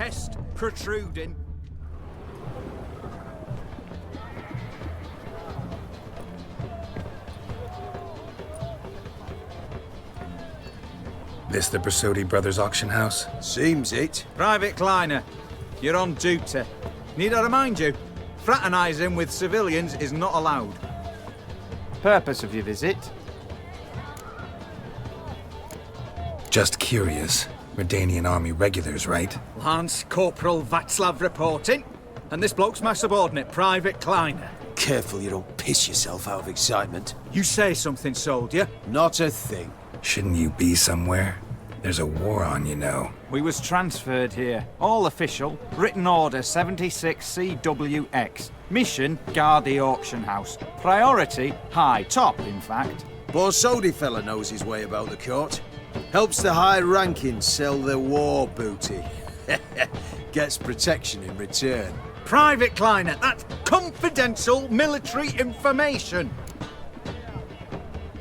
chest protruding. This the Brasodi Brothers auction house? Seems it. Private Kleiner, you're on duty. Need I remind you, fraternising with civilians is not allowed. Purpose of your visit? Just curious. Redanian army regulars, right? Lance Corporal Václav reporting. And this bloke's my subordinate, Private Kleiner. Careful you don't piss yourself out of excitement. You say something, soldier. Not a thing. Shouldn't you be somewhere? There's a war on, you know. We was transferred here. All official. Written order 76CWX. Mission, guard the auction house. Priority, high. Top, in fact. Borsodi fella knows his way about the court. Helps the high rankings sell their war booty. Gets protection in return. Private Kleiner, that's confidential military information.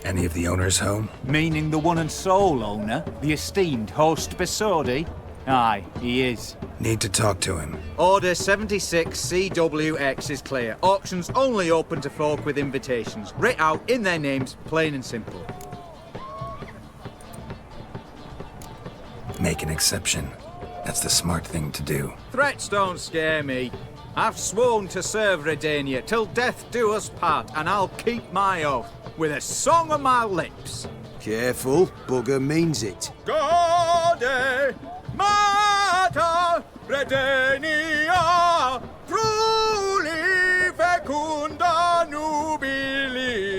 Any of the owners home? Meaning the one and sole owner, the esteemed host Besodi? Aye, he is. Need to talk to him. Order 76CWX is clear. Auctions only open to folk with invitations. Writ out in their names, plain and simple. Make an exception. That's the smart thing to do. Threats don't scare me. I've sworn to serve Redania till death do us part, and I'll keep my oath, with a song on my lips. Careful, bugger means it. Gaude Mater Redania, truly fecunda nubili.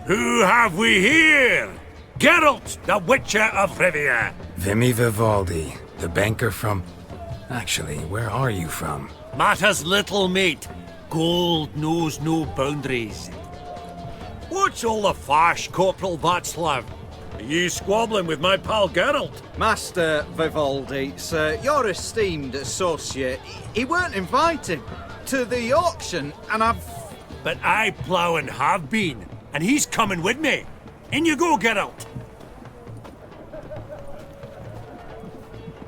Who have we here? Geralt, the Witcher of Rivia. Vimy Vivaldi, the banker from... Actually, where are you from? Matters little, mate. Gold knows no boundaries. What's all the fash, Corporal Václav? Are you squabbling with my pal Geralt? Master Vivaldi, sir, your esteemed associate, he weren't invited to the auction, and I've... But I plough and have been, and he's coming with me. In you go, Geralt.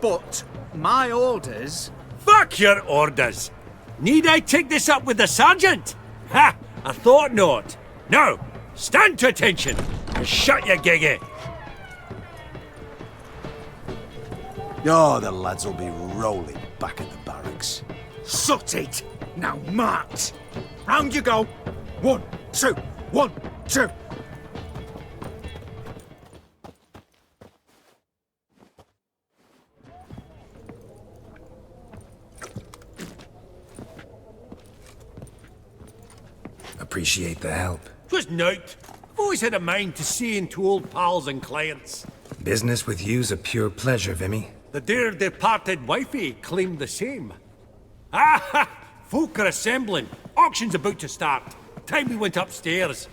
But my orders... Fuck your orders! Need I take this up with the sergeant? Ha! I thought not. Now, stand to attention and shut your giggy. Oh, the lads will be rolling back at the barracks. Sut it! Now march! Round you go! 1, 2, 1, 2! Appreciate the help. 'Twas nowt. I've always had a mind to see into old pals and clients. Business with you's a pure pleasure, Vimy. The dear departed wifey claimed the same. Ah ha! Folk are assembling. Auction's about to start. Time we went upstairs.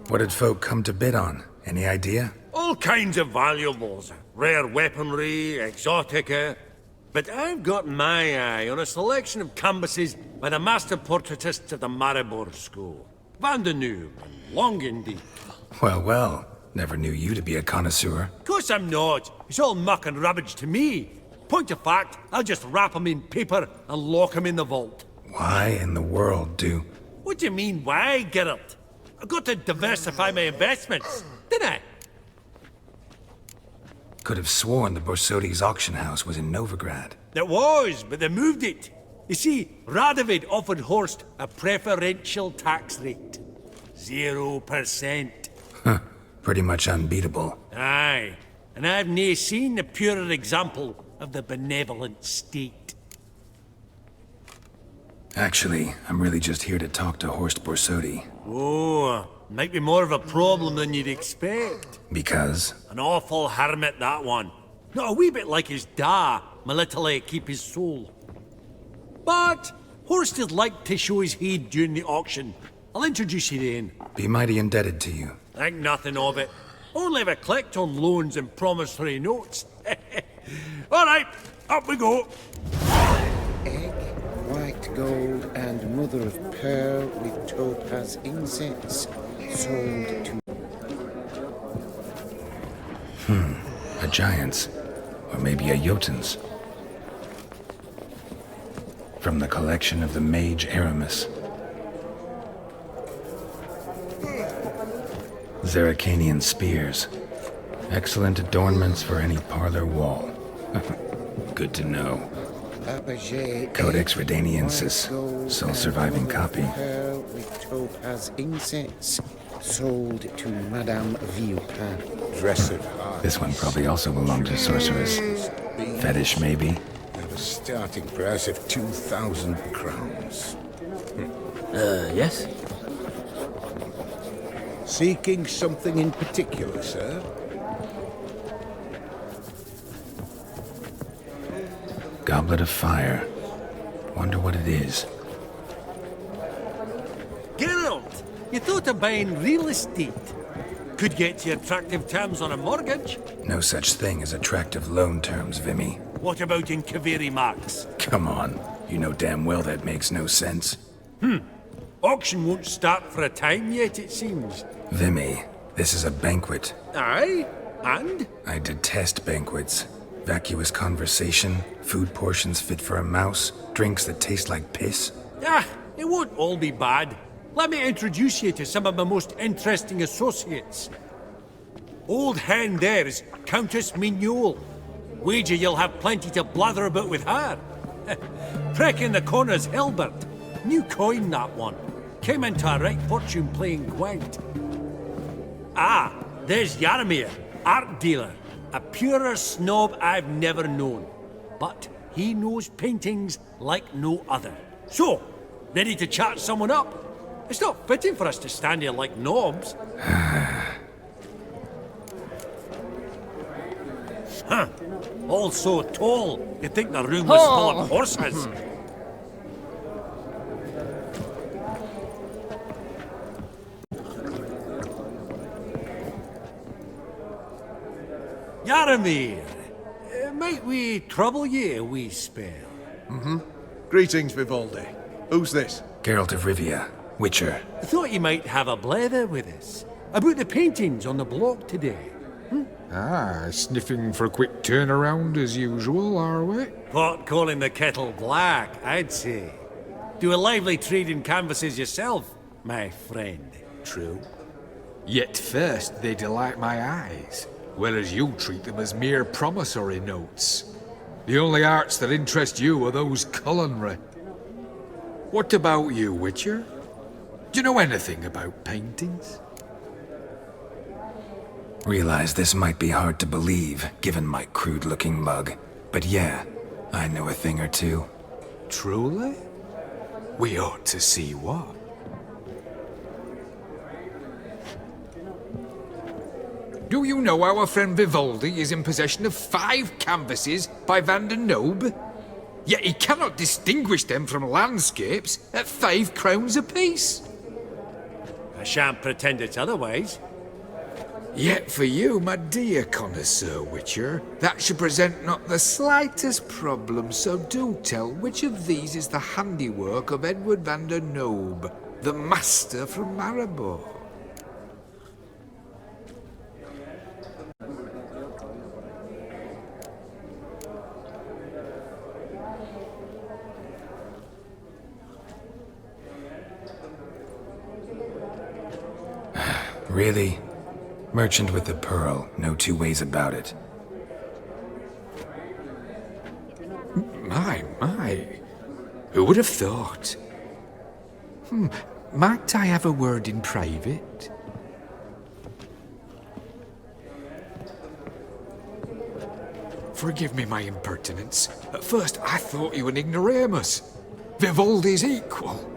What did folk come to bid on? Any idea? All kinds of valuables. Rare weaponry, exotica. But I've got my eye on a selection of canvases by the master portraitists of the Maribor School. Van de Nieuw and Longendiek. Well, well. Never knew you to be a connoisseur. Of course I'm not. It's all muck and rubbish to me. Point of fact, I'll just wrap 'em in paper and lock 'em in the vault. Why in the world do... What do you mean, why, Geralt? I've got to diversify my investments, didn't I? Could have sworn the Borsodi's auction house was in Novigrad. It was, but they moved it. You see, Radovid offered Horst a preferential tax rate. 0%. Huh. Pretty much unbeatable. Aye, and I've nae seen a purer example of the benevolent state. Actually, I'm really just here to talk to Horst Borsodi. Oh, might be more of a problem than you'd expect. Because? An awful hermit, that one. Not a wee bit like his da, my little keep his soul. But Horst would like to show his head during the auction. I'll introduce you then. Be mighty indebted to you. Think nothing of it. Only ever collect on loans and promissory notes. All right, up we go. Egg, white gold, and mother of pearl with topaz incense sold to... A giant's. Or maybe a Jotun's. From the collection of the mage Aramis. Zeracanian spears. Excellent adornments for any parlor wall. Good to know. Codex Redaniensis, sole surviving copy. Pearl with topaz incense, sold to Madame Villepin. Dress of heart. This one probably also belonged to sorceress. Fetish, maybe? At a starting price of 2,000 crowns. Yes? Seeking something in particular, sir? Goblet of fire. Wonder what it is. Geralt, you thought of buying real estate. Could get you attractive terms on a mortgage. No such thing as attractive loan terms, Vimy. What about in Kaveri Marks? Come on. You know damn well that makes no sense. Auction won't start for a time yet, it seems. Vimy, this is a banquet. Aye? And? I detest banquets. Vacuous conversation, food portions fit for a mouse, drinks that taste like piss. Ah, it won't all be bad. Let me introduce you to some of my most interesting associates. Old hen there is Countess Mignole. Wager you'll have plenty to blather about with her. Prick in the corner's Hilbert. New coin, that one. Came into a right fortune playing quaint. Ah, there's Yarmir, art dealer. A purer snob I've never known. But he knows paintings like no other. So, ready to chat someone up? It's not fitting for us to stand here like knobs. Huh. All so tall, you'd think the room was full of horses. Yaramir, might we trouble ye a wee spell? Greetings, Vivaldi. Who's this? Geralt of Rivia, Witcher. I thought you might have a blether with us about the paintings on the block today. Ah, sniffing for a quick turnaround as usual, are we? Pot calling the kettle black, I'd say. Do a lively trade in canvases yourself, my friend. True. Yet first they delight my eyes, whereas you treat them as mere promissory notes. The only arts that interest you are those culinary. What about you, Witcher? Do you know anything about paintings? Realize this might be hard to believe, given my crude-looking mug. But yeah, I know a thing or two. Truly? We ought to see what. Do you know our friend Vivaldi is in possession of 5 canvases by Van der Nobe? Yet he cannot distinguish them from landscapes at 5 crowns apiece. I shan't pretend it's otherwise. Yet for you, my dear connoisseur Witcher, that should present not the slightest problem, so do tell which of these is the handiwork of Edward van der Nobe, the master from Maribor. Really? Merchant with the pearl, no two ways about it. My. Who would have thought? Might I have a word in private? Forgive me my impertinence. At first I thought you an ignoramus. Vivaldi's equal.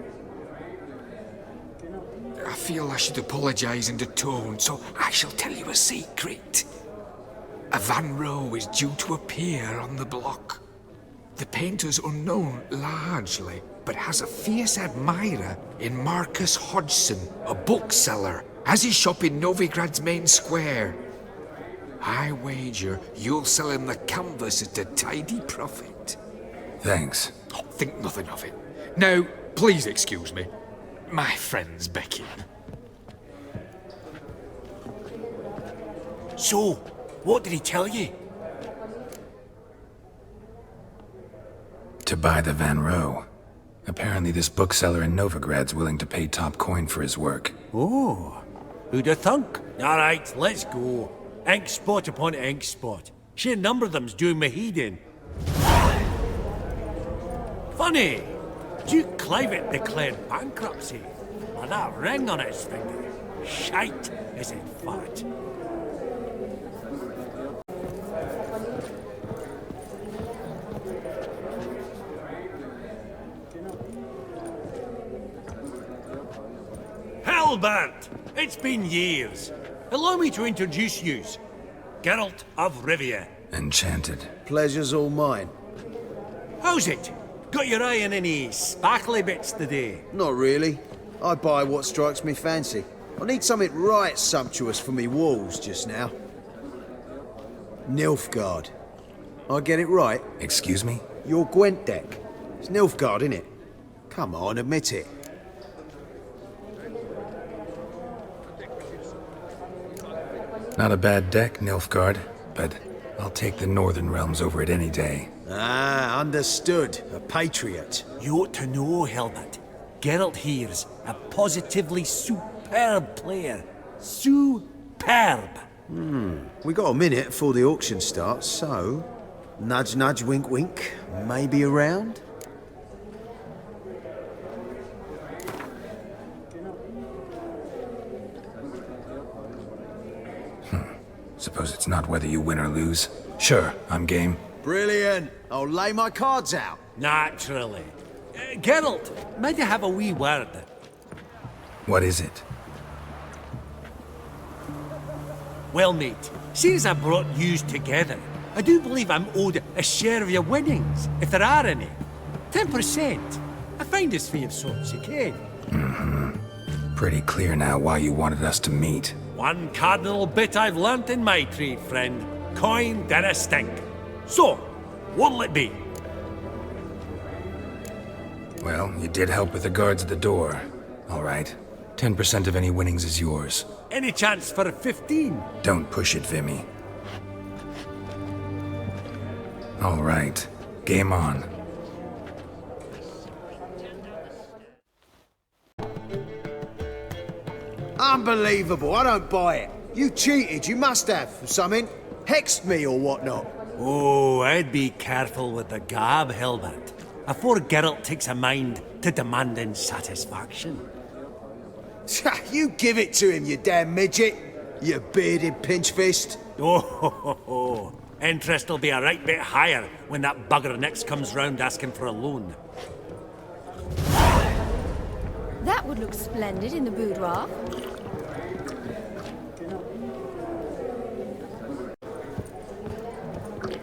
I feel I should apologize in tone, so I shall tell you a secret. A Van Row is due to appear on the block. The painter's unknown largely, but has a fierce admirer in Marcus Hodgson, a bookseller, has his shop in Novigrad's main square. I wager you'll sell him the canvas at a tidy profit. Thanks. Oh, think nothing of it. Now, please excuse me. My friend's beckoning. So, What did he tell you? To buy the Van Rohe. Apparently this bookseller in Novigrad's willing to pay top coin for his work. Oh, who'd have thunk? All right, let's go. Ink spot upon ink spot. Sheer number of them's doing me heed in. Funny, Duke Clivet declared bankruptcy. With that ring on his finger. Shite, is it fat? Hellbert! It's been years. Allow me to introduce yous. Geralt of Rivia. Enchanted. Pleasure's all mine. How's it? Got your eye on any sparkly bits today? Not really. I buy what strikes me fancy. I need something right sumptuous for me walls just now. Nilfgaard. I get it right? Excuse me? Your Gwent deck. It's Nilfgaard, innit? Come on, admit it. Not a bad deck, Nilfgaard, but I'll take the Northern Realms over it any day. Ah, understood. A patriot. You ought to know, Helmut. Geralt here's a positively superb player. Superb! We got a minute before the auction starts, so... Nudge, nudge, wink, wink. Maybe around? Suppose it's not whether you win or lose. Sure, I'm game. Brilliant. I'll lay my cards out. Naturally. Geralt, might I have a wee word? What is it? Well, mate, seeing as I brought yous together, I do believe I'm owed a share of your winnings, if there are any. 10%. I find this fee of sorts, you can. Pretty clear now why you wanted us to meet. One cardinal bit I've learnt in my trade, friend. Coin dinna stink. So, what'll it be? Well, you did help with the guards at the door. All right. 10% of any winnings is yours. Any chance for a 15? Don't push it, Vimy. All right. Game on. Unbelievable. I don't buy it. You cheated. You must have. Something. Hexed me or whatnot. Oh, I'd be careful with the gab, Hilbert. Afore Geralt takes a mind to demanding satisfaction. You give it to him, you damn midget. You bearded pinchfist. Oh, interest'll be a right bit higher when that bugger next comes round asking for a loan. That would look splendid in the boudoir.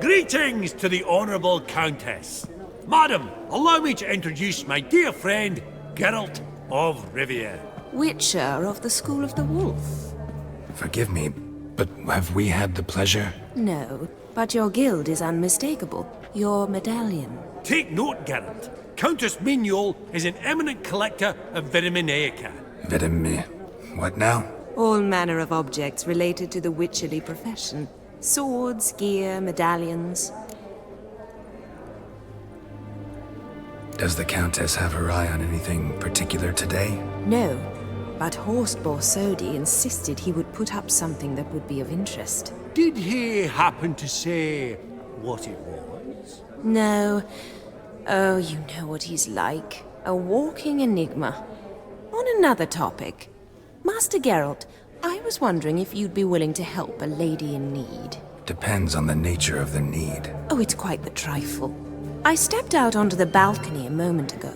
Greetings to the Honourable Countess. Madam, allow me to introduce my dear friend, Geralt of Rivia. Witcher of the School of the Wolf. Forgive me, but have we had the pleasure? No, but your guild is unmistakable. Your medallion. Take note, Geralt. Countess Mignol is an eminent collector of Vitaminaica. What now? All manner of objects related to the witcherly profession. Swords, gear, medallions. Does the Countess have her eye on anything particular today? No, but Horst Borsodi insisted he would put up something that would be of interest. Did he happen to say what it was? No. Oh, you know what he's like. A walking enigma. On another topic. Master Geralt, I was wondering if you'd be willing to help a lady in need. Depends on the nature of the need. Oh, it's quite the trifle. I stepped out onto the balcony a moment ago.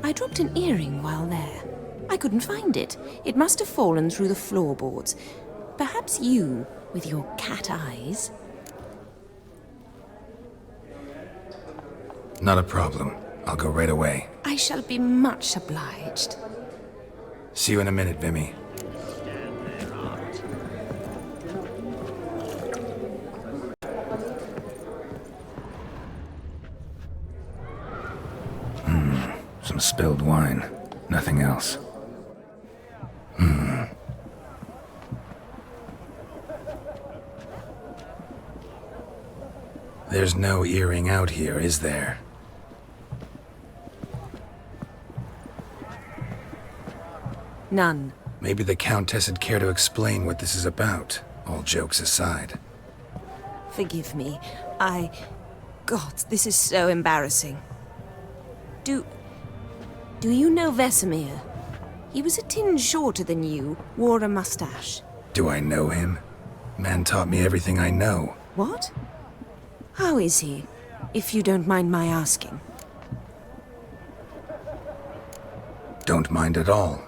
I dropped an earring while there. I couldn't find it. It must have fallen through the floorboards. Perhaps you, with your cat eyes... Not a problem. I'll go right away. I shall be much obliged. See you in a minute, Vimy. Some spilled wine. Nothing else. There's no earring out here, is there? None. Maybe the Countess would care to explain what this is about, all jokes aside. Forgive me. God, this is so embarrassing. Do you know Vesemir? He was a tinge shorter than you, wore a mustache. Do I know him? Man taught me everything I know. What? How is he, if you don't mind my asking? Don't mind at all.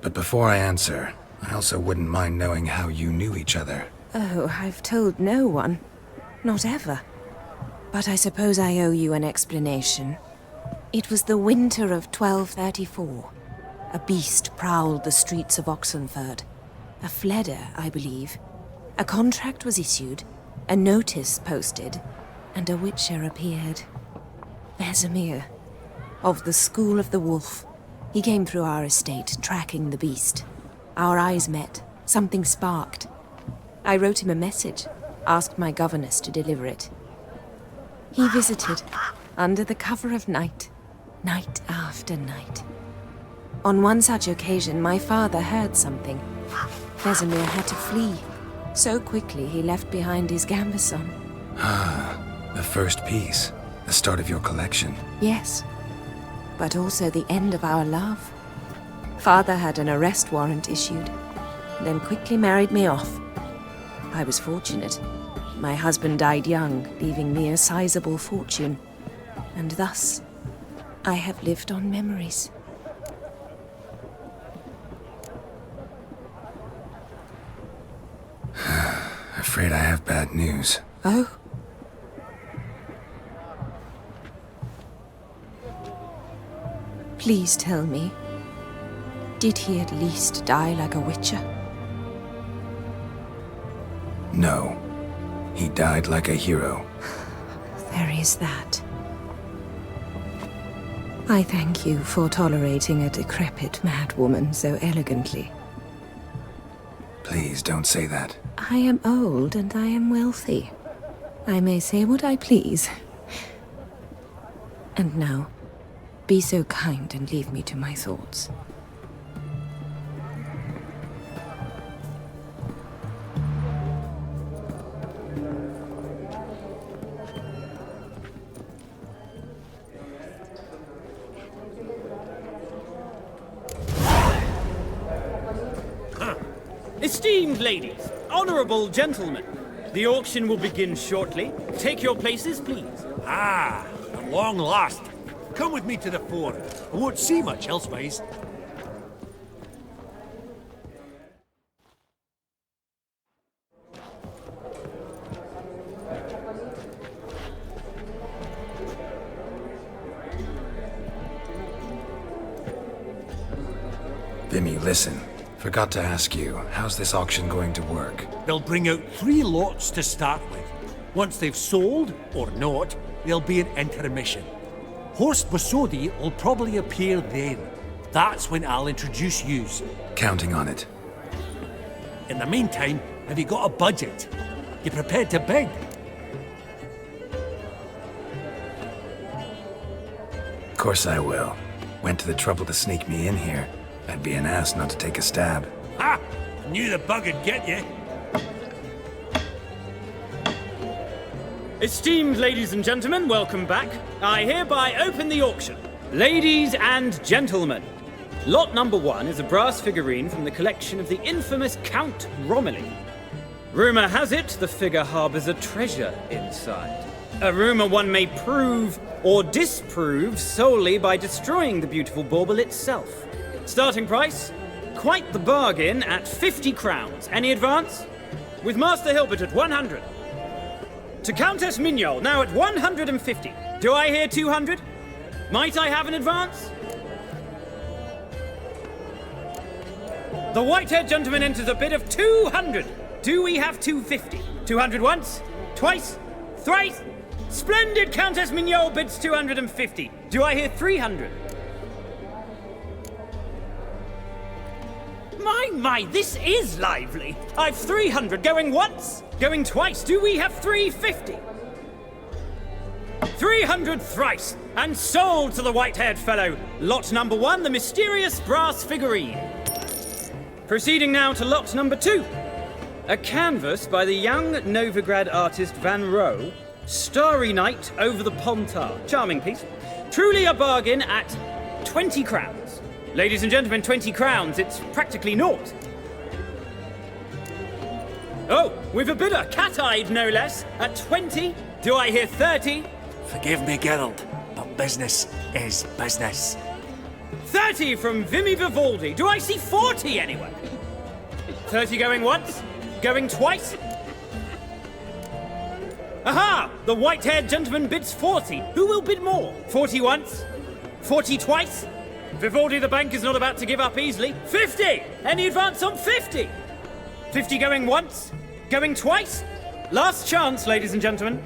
But before I answer, I also wouldn't mind knowing how you knew each other. Oh, I've told no one. Not ever. But I suppose I owe you an explanation. It was the winter of 1234. A beast prowled the streets of Oxenford. A fledder, I believe. A contract was issued, a notice posted, and a witcher appeared. Vesemir, of the School of the Wolf. He came through our estate, tracking the beast. Our eyes met. Something sparked. I wrote him a message, asked my governess to deliver it. He visited, under the cover of night, night after night. On one such occasion, my father heard something. Vesemir had to flee. So quickly, he left behind his gambeson. Ah, the first piece. The start of your collection. Yes, but also the end of our love. Father had an arrest warrant issued, then quickly married me off. I was fortunate. My husband died young, leaving me a sizable fortune. And thus, I have lived on memories. Afraid I have bad news. Oh? Please tell me, did he at least die like a witcher? No. He died like a hero. There is that. I thank you for tolerating a decrepit madwoman so elegantly. Please don't say that. I am old and I am wealthy. I may say what I please. And now, be so kind and leave me to my thoughts. Esteemed ladies, honorable gentlemen, the auction will begin shortly. Take your places, please. Ah, at long last. Come with me to the fore. I won't see much elsewise. Vimy, listen. Forgot to ask you, how's this auction going to work? They'll bring out 3 lots to start with. Once they've sold, or not, there'll be an intermission. Horst Bosodi will probably appear then. That's when I'll introduce yous. Counting on it. In the meantime, have you got a budget? You prepared to bid? Of course I will. Went to the trouble to sneak me in here. I'd be an ass not to take a stab. Ha! Knew the bug'd get you. Esteemed ladies and gentlemen, welcome back. I hereby open the auction. Ladies and gentlemen, lot number 1 is a brass figurine from the collection of the infamous Count Romilly. Rumor has it the figure harbors a treasure inside. A rumor one may prove or disprove solely by destroying the beautiful bauble itself. Starting price? Quite the bargain at 50 crowns. Any advance? With Master Hilbert at 100. To Countess Mignol, now at 150. Do I hear 200? Might I have an advance? The white-haired gentleman enters a bid of 200. Do we have 250? 200 once? Twice? Thrice? Splendid! Countess Mignol bids 250. Do I hear 300? My, this is lively. I've 300 going once, going twice. Do we have 350? 300 thrice, and sold to the white-haired fellow. Lot number 1, the mysterious brass figurine. Proceeding now to lot number 2. A canvas by the young Novigrad artist Van Rohe, Starry Night over the Pontar. Charming piece. Truly a bargain at 20 crowns. Ladies and gentlemen, 20 crowns, it's practically naught. Oh, we've a bidder, cat-eyed no less, at 20. Do I hear 30? Forgive me, Geralt, but business is business. 30 from Vimy Vivaldi. Do I see 40 anyway? 30 going once? Going twice? Aha! The white-haired gentleman bids 40. Who will bid more? 40 once? 40 twice? Vivaldi the bank is not about to give up easily. 50! Any advance on 50? 50 going once? Going twice? Last chance, ladies and gentlemen.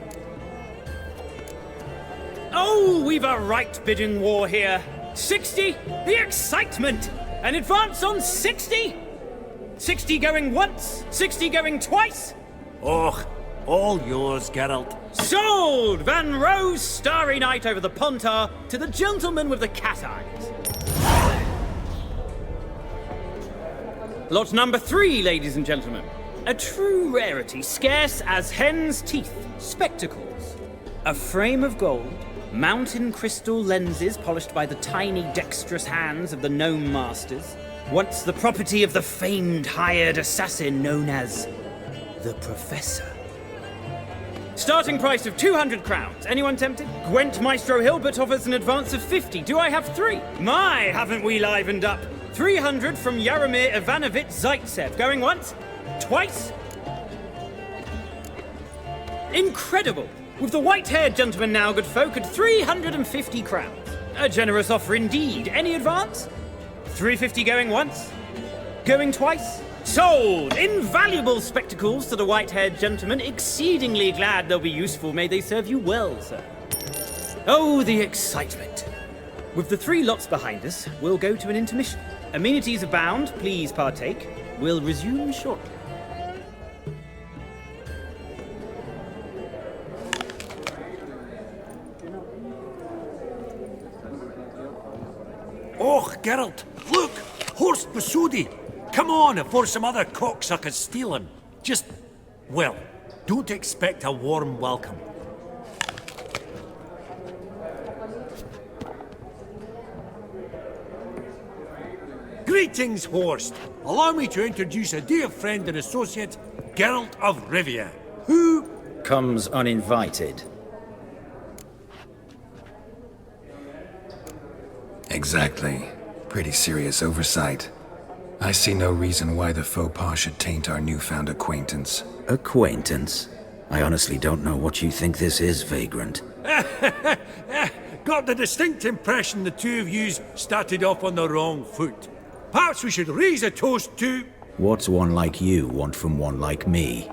Oh, we've a right bidding war here. 60? The excitement! An advance on 60? 60 going once? 60 going twice? Oh, all yours, Geralt. Sold! Van Rohe's Starry Night over the Pontar to the gentleman with the cat eyes. Lot number 3, ladies and gentlemen. A true rarity, scarce as hen's teeth. Spectacles. A frame of gold, mountain crystal lenses polished by the tiny dexterous hands of the gnome masters. Once the property of the famed hired assassin known as the Professor. Starting price of 200 crowns. Anyone tempted? Gwent Maestro Hilbert offers an advance of 50. Do I have 3? My, haven't we livened up? 300 from Yaromir Ivanovich Zaitsev. Going once? Twice? Incredible! With the white-haired gentleman now, good folk, at 350 crowns. A generous offer indeed. Any advance? 350 going once? Going twice? Sold! Invaluable spectacles to the white-haired gentleman. Exceedingly glad they'll be useful. May they serve you well, sir. Oh, the excitement. With the 3 lots behind us, we'll go to an intermission. Amenities abound. Please partake. We'll resume shortly. Oh, Geralt, look! Horst Besudi! Come on before some other cocksuckers steal him. Just, well, don't expect a warm welcome. Greetings, Horst. Allow me to introduce a dear friend and associate, Geralt of Rivia, who comes uninvited. Exactly. Pretty serious oversight. I see no reason why the faux pas should taint our newfound acquaintance. Acquaintance? I honestly don't know what you think this is, Vagrant. got the distinct impression the two of yous started off on the wrong foot. Perhaps we should raise a toast to... What's one like you want from one like me?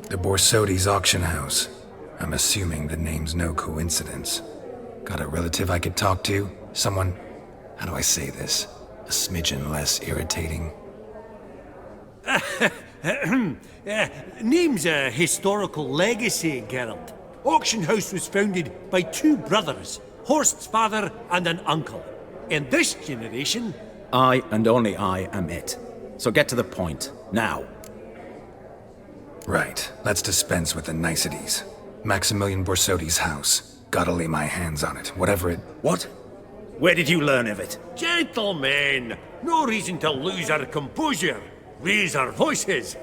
The Borsodi's auction house. I'm assuming the name's no coincidence. Got a relative I could talk to? Someone, how do I say this? A smidgen less irritating? Name's a historical legacy, Geralt. Auction house was founded by two brothers, Horst's father and an uncle. In this generation... I and only I am it. So get to the point, now. Right, let's dispense with the niceties. Maximilian Borsodi's house. Gotta lay my hands on it, whatever it... What? Where did you learn of it? Gentlemen, no reason to lose our composure. Raise our voices.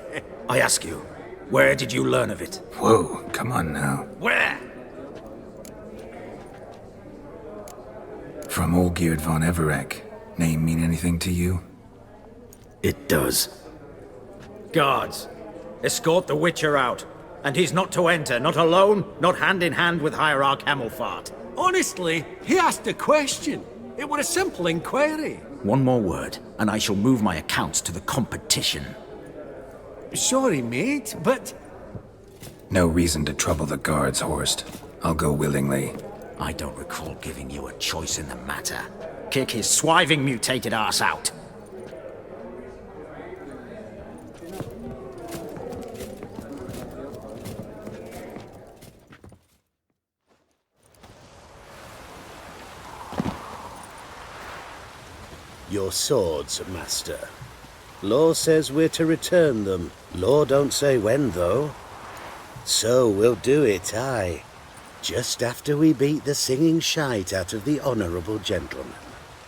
I ask you, where did you learn of it? Whoa, come on now. Where? From Olgierd von Everec. Name mean anything to you? It does. Guards, escort the Witcher out. And he's not to enter, not alone, not hand in hand with Hierarch Hamelfart. Honestly, he asked a question. It were a simple inquiry. One more word, and I shall move my accounts to the competition. Sorry, mate, but... No reason to trouble the guards, Horst. I'll go willingly. I don't recall giving you a choice in the matter. Kick his swiving mutated ass out. Your swords, master. Law says we're to return them. Law don't say when, though. So we'll do it, aye. Just after we beat the singing shite out of the honourable gentleman.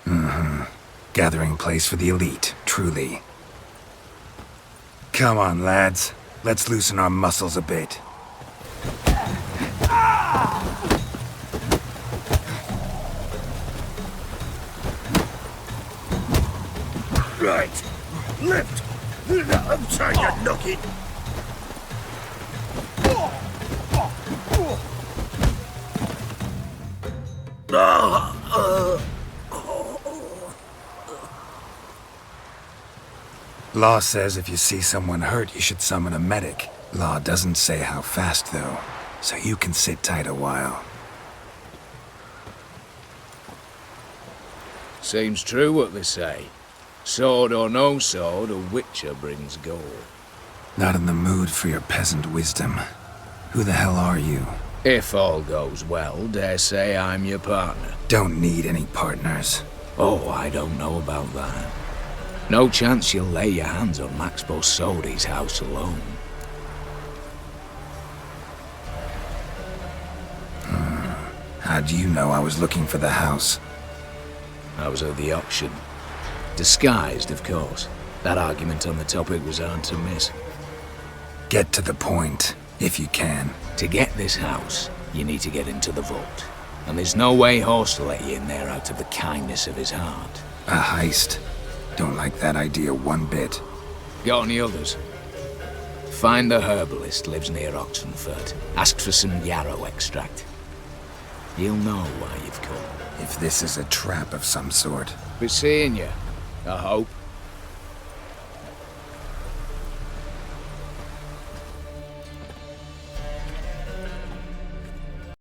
Mm-hmm. Gathering place for the elite, truly. Come on, lads. Let's loosen our muscles a bit. Right. Lift. I'm trying to knock it. Law says if you see someone hurt, you should summon a medic. Law doesn't say how fast, though, so you can sit tight a while. Seems true what they say. Sword or no sword, a witcher brings gold. Not in the mood for your peasant wisdom. Who the hell are you? If all goes well, dare say I'm your partner. Don't need any partners. Oh, I don't know about that. No chance you'll lay your hands on Max Bossodi's house alone. How do you know I was looking for the house? I was at the auction. Disguised, of course. That argument on the topic was hard to miss. Get to the point, if you can. To get this house, you need to get into the vault. And there's no way Horst will let you in there out of the kindness of his heart. A heist? Don't like that idea one bit. Got any others? Find the herbalist lives near Oxenfurt. Ask for some yarrow extract. He'll know why you've come. If this is a trap of some sort. Be seeing you, I hope.